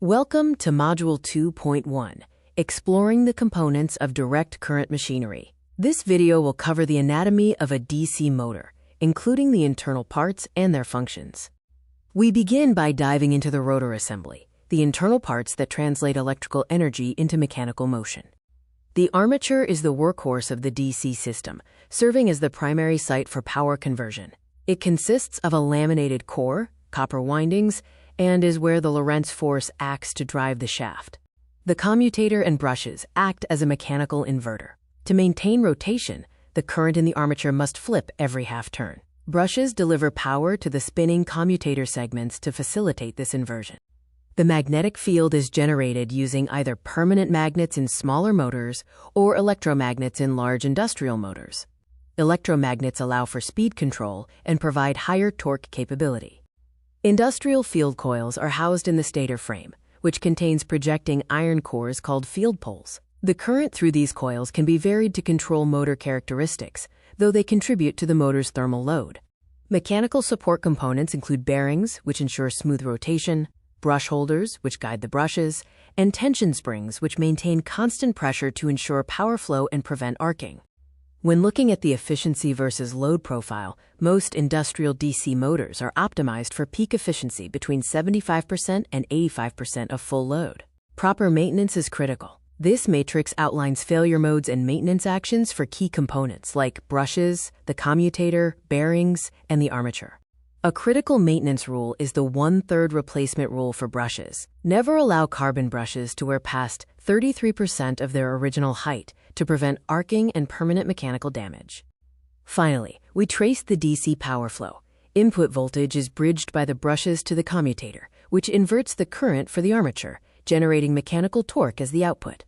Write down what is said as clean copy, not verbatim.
Welcome to Module 2.1, Exploring the Components of Direct Current Machinery. This video will cover the anatomy of a DC motor, including the internal parts and their functions. We begin by diving into the rotor assembly, the internal parts that translate electrical energy into mechanical motion. The armature is the workhorse of the DC system, serving as the primary site for power conversion. It consists of a laminated core, copper windings, and is where the Lorentz force acts to drive the shaft. The commutator and brushes act as a mechanical inverter. To maintain rotation, the current in the armature must flip every half turn. Brushes deliver power to the spinning commutator segments to facilitate this inversion. The magnetic field is generated using either permanent magnets in smaller motors or electromagnets in large industrial motors. Electromagnets allow for speed control and provide higher torque capability. Industrial field coils are housed in the stator frame, which contains projecting iron cores called field poles. The current through these coils can be varied to control motor characteristics, though they contribute to the motor's thermal load. Mechanical support components include bearings, which ensure smooth rotation, brush holders, which guide the brushes, and tension springs, which maintain constant pressure to ensure power flow and prevent arcing. When looking at the efficiency versus load profile, most industrial DC motors are optimized for peak efficiency between 75% and 85% of full load. Proper maintenance is critical. This matrix outlines failure modes and maintenance actions for key components like brushes, the commutator, bearings, and the armature. A critical maintenance rule is the 1/3 replacement rule for brushes. Never allow carbon brushes to wear past 33% of their original height to prevent arcing and permanent mechanical damage. Finally, we trace the DC power flow. Input voltage is bridged by the brushes to the commutator, which inverts the current for the armature, generating mechanical torque as the output.